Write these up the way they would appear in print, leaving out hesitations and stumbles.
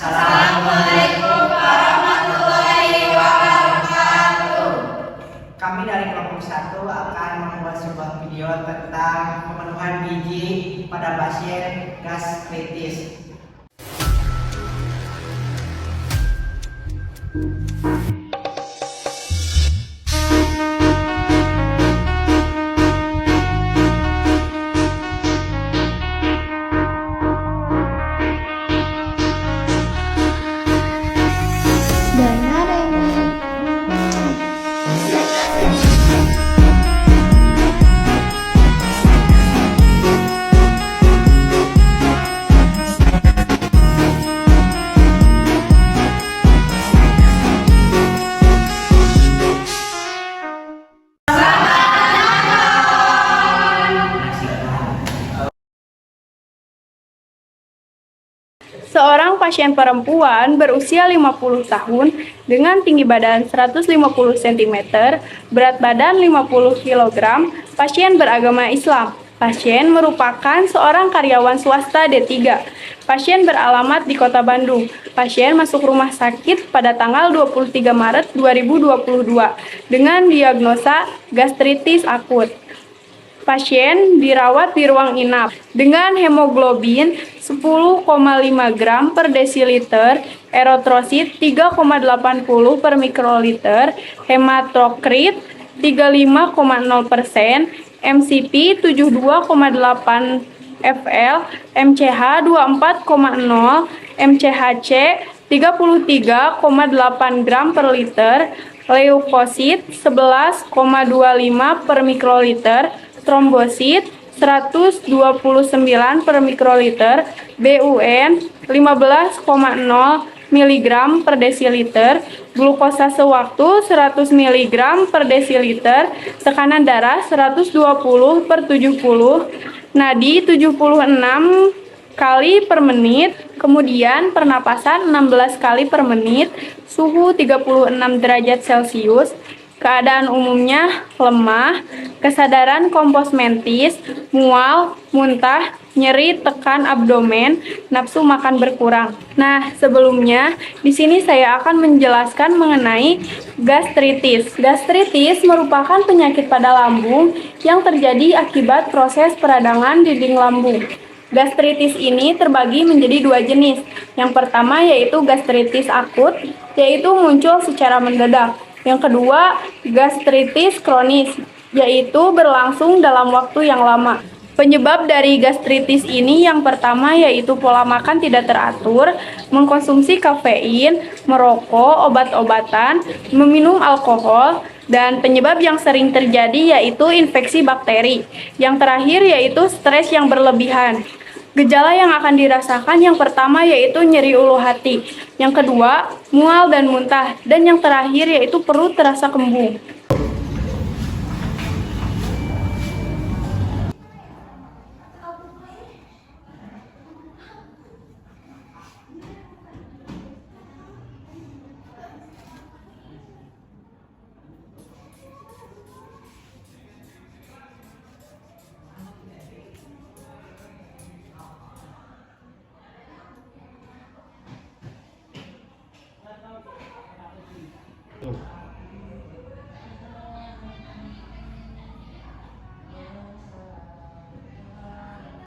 Assalamualaikum warahmatullahi wabarakatuh. Kami dari kelompok 1 akan membuat sebuah video tentang pemenuhan gizi pada pasien gastritis. Seorang pasien perempuan berusia 50 tahun dengan tinggi badan 150 cm, berat badan 50 kg, pasien beragama Islam. Pasien merupakan seorang karyawan swasta D3. Pasien beralamat di Kota Bandung. Pasien masuk rumah sakit pada tanggal 23 Maret 2022 dengan diagnosa gastritis akut. Pasien dirawat di ruang inap dengan hemoglobin 10,5 gram per desiliter, eritrosit 3,80 per mikroliter, hematokrit 35,0%, MCP 72,8 fl, MCH 24,0, MCHC 33,8 gram per liter, leukosit 11,25 per mikroliter, trombosit 129 per mikroliter, BUN 15,0 mg per desiliter, glukosa sewaktu 100 mg per desiliter, tekanan darah 120 per 70, nadi 76 kali per menit, kemudian pernapasan 16 kali per menit, suhu 36 derajat Celcius, keadaan umumnya lemah, kesadaran kompos mentis, mual, muntah, nyeri tekan abdomen, nafsu makan berkurang. Nah, sebelumnya di sini saya akan menjelaskan mengenai gastritis. Gastritis merupakan penyakit pada lambung yang terjadi akibat proses peradangan dinding lambung. Gastritis ini terbagi menjadi dua jenis. Yang pertama yaitu gastritis akut, yaitu muncul secara mendadak. Yang kedua, gastritis kronis, yaitu berlangsung dalam waktu yang lama. Penyebab dari gastritis ini yang pertama yaitu pola makan tidak teratur, mengkonsumsi kafein, merokok, obat-obatan, meminum alkohol, dan penyebab yang sering terjadi yaitu infeksi bakteri. Yang terakhir yaitu stres yang berlebihan. Gejala yang akan dirasakan yang pertama yaitu nyeri ulu hati, yang kedua mual dan muntah, dan yang terakhir yaitu perut terasa kembung.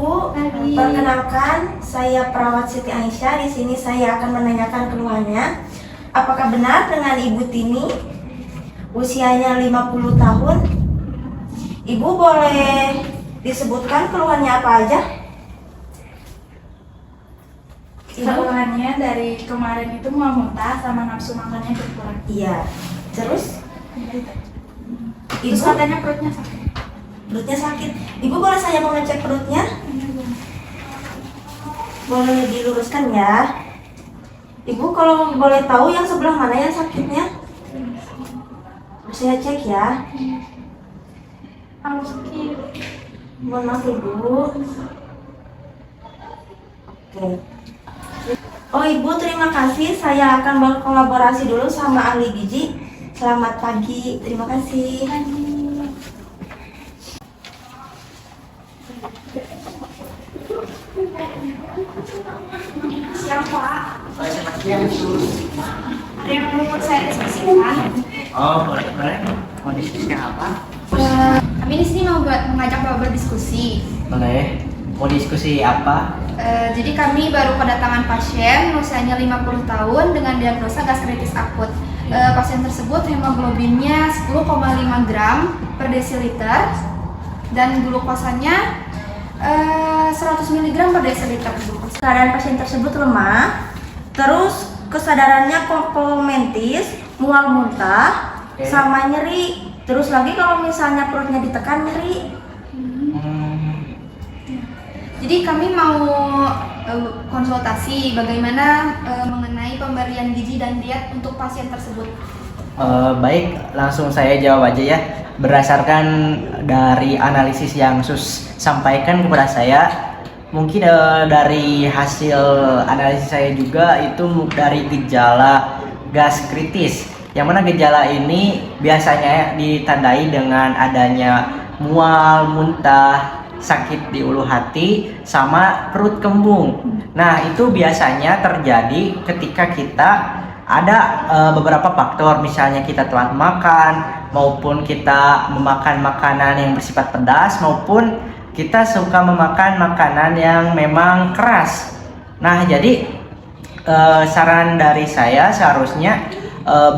Bu, perkenalkan, saya perawat Siti Aisyah. Di sini saya akan menanyakan keluhannya. Apakah benar dengan Ibu Tini? Usianya 50 tahun. Ibu boleh disebutkan keluhannya apa aja? Keluhannya dari kemarin itu mau muntah sama nafsu makannya berkurang. Iya. Terus? Terus Ibu katanya perutnya sakit. perutnya sakit. Ibu boleh saya mengecek perutnya? Boleh diluruskan ya. Ibu kalau boleh tahu yang sebelah mana yang sakitnya? Saya cek ya. Sakit. Mohon maaf Ibu. Oke. Oh Ibu, terima kasih. Saya akan berkolaborasi dulu sama ahli gizi. Selamat pagi. Terima kasih. Siapa? pasien-pasien sus. Ada yang mau saya diskusikan. Oh, boleh. Mau diskusikan apa? Kami di sini mau mengajak Bapak berdiskusi. Boleh. Mau diskusi apa? Jadi kami baru kedatangan pasien usianya 50 tahun dengan diagnosa gastritis akut. Pasien tersebut hemoglobinnya 10,5 gram per desiliter dan glukosanya 100 mg per desiliter glukosa. Keadaan pasien tersebut lemah, terus kesadarannya kompromentis, mual muntah, Oke. sama nyeri. Terus lagi kalau misalnya perutnya ditekan nyeri. Jadi kami mau konsultasi bagaimana mengenai pemberian gizi dan diet untuk pasien tersebut. Baik, langsung saya jawab aja ya. Berdasarkan dari analisis yang Sus sampaikan kepada saya, mungkin dari hasil analisis saya juga itu dari gejala gastritis. Yang mana gejala ini biasanya ditandai dengan adanya mual, muntah, sakit di ulu hati, sama perut kembung. Nah, itu biasanya terjadi ketika kita ada beberapa faktor, misalnya kita telat makan, maupun kita memakan makanan yang bersifat pedas, maupun kita suka memakan makanan yang memang keras. Nah, jadi saran dari saya seharusnya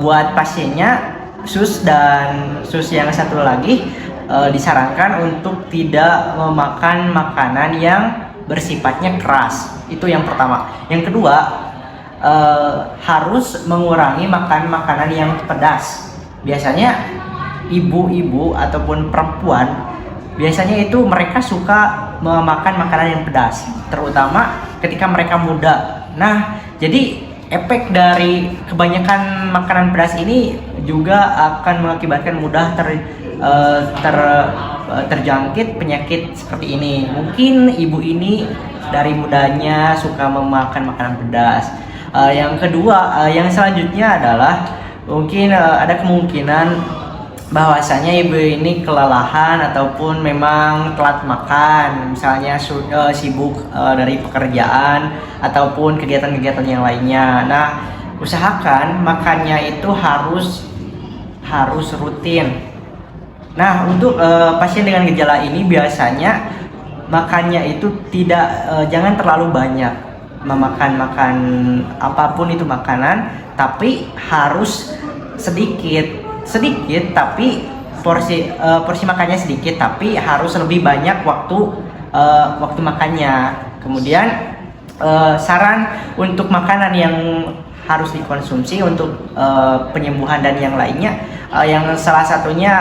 buat pasiennya sus dan sus yang satu lagi disarankan untuk tidak memakan makanan yang bersifatnya keras. Itu yang pertama. Yang kedua, harus mengurangi makan makanan yang pedas. Biasanya ibu-ibu ataupun perempuan biasanya itu mereka suka memakan makanan yang pedas, terutama ketika mereka muda. Nah, jadi efek dari kebanyakan makanan pedas ini juga akan mengakibatkan mudah terjangkit penyakit seperti ini. Mungkin ibu ini dari mudanya suka memakan makanan pedas. Yang kedua, yang selanjutnya adalah mungkin ada kemungkinan bahwasanya ibu ini kelelahan ataupun memang telat makan, misalnya sibuk dari pekerjaan ataupun kegiatan-kegiatan yang lainnya. Nah, usahakan makannya itu harus rutin. Nah, untuk pasien dengan gejala ini biasanya makannya itu jangan terlalu banyak memakan apapun itu makanan, tapi harus sedikit tapi porsi makannya sedikit, tapi harus lebih banyak waktu makannya. Kemudian saran untuk makanan yang harus dikonsumsi untuk penyembuhan dan yang lainnya, yang salah satunya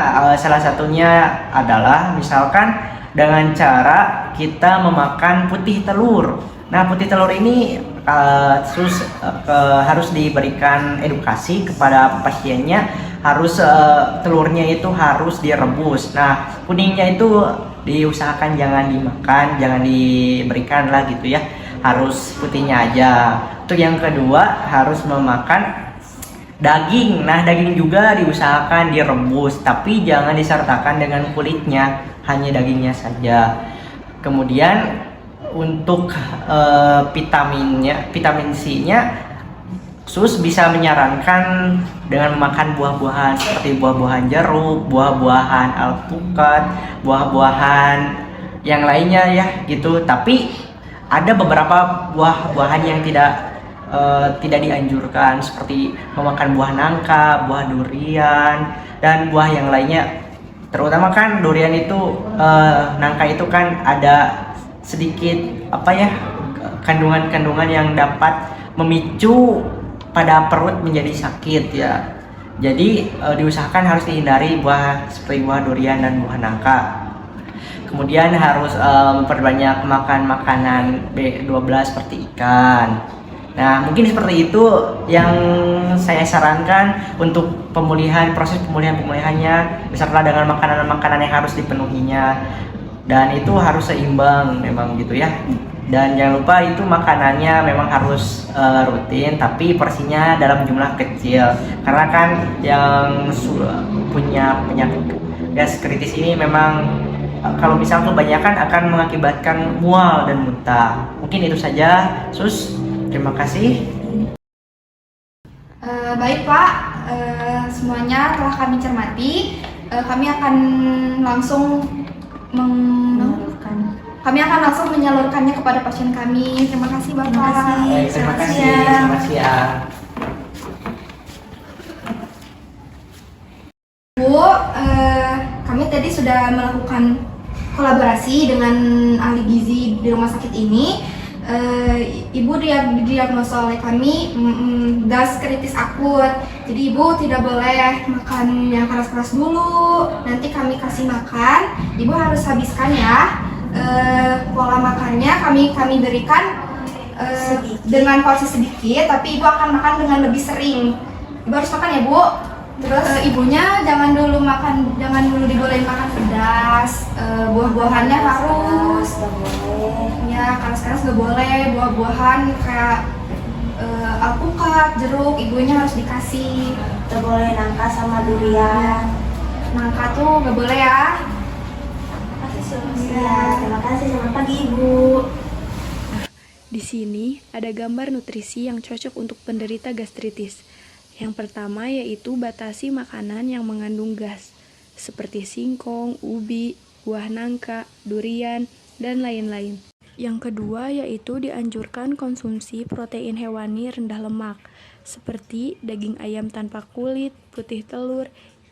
adalah misalkan dengan cara kita memakan putih telur. Nah, putih telur ini harus diberikan edukasi kepada pasiennya, harus telurnya itu harus direbus. Nah, kuningnya itu diusahakan jangan dimakan, jangan diberikan lah gitu ya, harus putihnya aja. Untuk yang kedua, harus memakan daging. Nah, daging juga diusahakan direbus, tapi jangan disertakan dengan kulitnya, hanya dagingnya saja. Kemudian untuk vitamin C-nya, Sus bisa menyarankan dengan memakan buah-buahan seperti buah-buahan jeruk, buah-buahan alpukat, buah-buahan yang lainnya ya gitu. Tapi ada beberapa buah-buahan yang tidak dianjurkan, seperti memakan buah nangka, buah durian, dan buah yang lainnya. Terutama kan durian itu, nangka itu kan ada sedikit kandungan-kandungan yang dapat memicu pada perut menjadi sakit ya. Jadi diusahakan harus dihindari buah seperti buah durian dan buah nangka. Kemudian harus memperbanyak makan makanan B12 seperti ikan. Nah, mungkin seperti itu yang saya sarankan untuk proses pemulihannya, beserta dengan makanan-makanan yang harus dipenuhinya. Dan itu harus seimbang memang gitu ya. Dan jangan lupa itu makanannya memang harus rutin, tapi porsinya dalam jumlah kecil. Karena kan yang punya penyakit gastritis ini memang kalau misal kebanyakan akan mengakibatkan mual dan muntah. Mungkin itu saja, Sus. Terima kasih. Baik Pak, semuanya telah kami cermati. Kami akan langsung menyalurkannya kepada pasien kami. Terima kasih Bapak. Terima kasih. Terima kasih. Selamat siang. Selamat siang. Bu, kami tadi sudah melakukan kolaborasi dengan ahli gizi di rumah sakit ini. Ibu didiagnosa oleh kami gas kritis akut. Jadi ibu tidak boleh makan yang keras-keras dulu. Nanti kami kasih makan, ibu harus habiskan ya. Pola makannya kami berikan dengan porsi sedikit, tapi ibu akan makan dengan lebih sering. Ibu harus makan ya bu. Terus ibunya jangan dulu dibolehin makan pedas. Buah-buahannya harus. Ya, keras-keras nggak boleh. Buah-buahan kayak alpukat, jeruk, ibunya harus dikasih. Gak boleh nangka sama durian. Nangka tuh nggak boleh ya. Terima kasih. Selamat pagi Ibu. Di sini ada gambar nutrisi yang cocok untuk penderita gastritis. Yang pertama yaitu batasi makanan yang mengandung gas, seperti singkong, ubi, buah nangka, durian, dan lain-lain. Yang kedua yaitu dianjurkan konsumsi protein hewani rendah lemak, seperti daging ayam tanpa kulit, putih telur,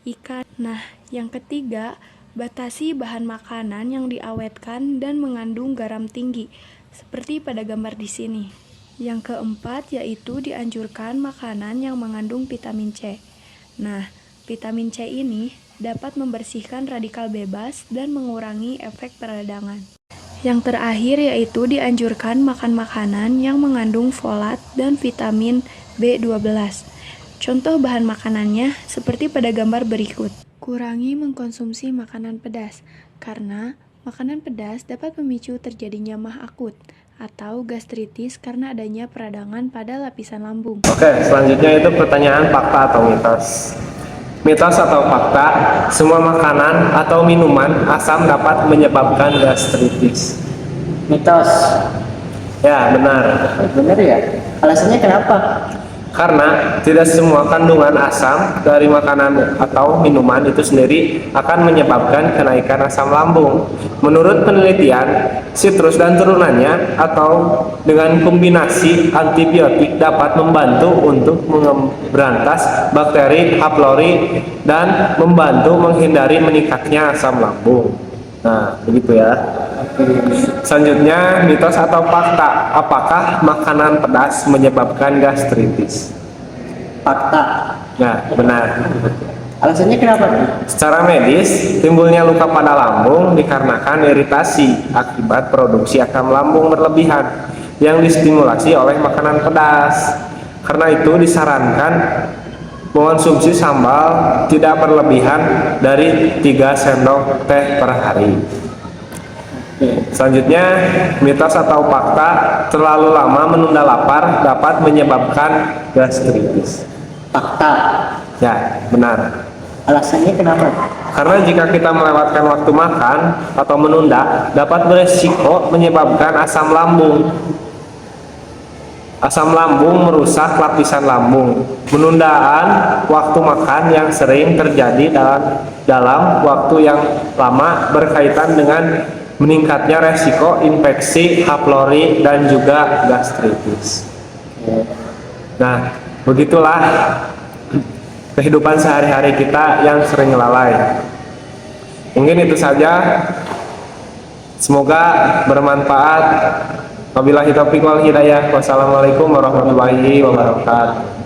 ikan. Nah, yang ketiga, batasi bahan makanan yang diawetkan dan mengandung garam tinggi, seperti pada gambar di sini. Yang keempat yaitu dianjurkan makanan yang mengandung vitamin C. Nah, vitamin C ini dapat membersihkan radikal bebas dan mengurangi efek peradangan. Yang terakhir yaitu dianjurkan makan makanan yang mengandung folat dan vitamin B12. Contoh bahan makanannya seperti pada gambar berikut. Kurangi mengkonsumsi makanan pedas, karena makanan pedas dapat memicu terjadinya mah akut atau gastritis karena adanya peradangan pada lapisan lambung. Oke, selanjutnya itu pertanyaan fakta atau mitos. Mitos atau fakta, semua makanan atau minuman asam dapat menyebabkan gastritis. Mitos. Ya, benar. Benar ya? Alasannya kenapa? Karena tidak semua kandungan asam dari makanan atau minuman itu sendiri akan menyebabkan kenaikan asam lambung. Menurut penelitian, sitrus dan turunannya atau dengan kombinasi antibiotik dapat membantu untuk memberantas bakteri H. pylori dan membantu menghindari meningkatnya asam lambung. Nah, begitu ya. Selanjutnya, mitos atau fakta, apakah makanan pedas menyebabkan gastritis? Fakta. Nah, benar. Alasannya kenapa? Secara medis, timbulnya luka pada lambung dikarenakan iritasi akibat produksi asam lambung berlebihan yang distimulasi oleh makanan pedas. Karena itu disarankan mengonsumsi sambal tidak berlebihan dari 3 sendok teh per hari. Selanjutnya, mitos atau fakta, terlalu lama menunda lapar dapat menyebabkan gastritis. Fakta. Ya, benar. Alasannya kenapa? Karena jika kita melewatkan waktu makan atau menunda, dapat beresiko menyebabkan asam lambung. Asam lambung merusak lapisan lambung. Penundaan waktu makan yang sering terjadi dalam waktu yang lama berkaitan dengan meningkatnya resiko infeksi H. pylori dan juga gastritis. Nah, begitulah kehidupan sehari-hari kita yang sering lalai. Mungkin itu saja. Semoga bermanfaat. Wabillahi taufiq wal hidayah. Wassalamualaikum warahmatullahi wabarakatuh.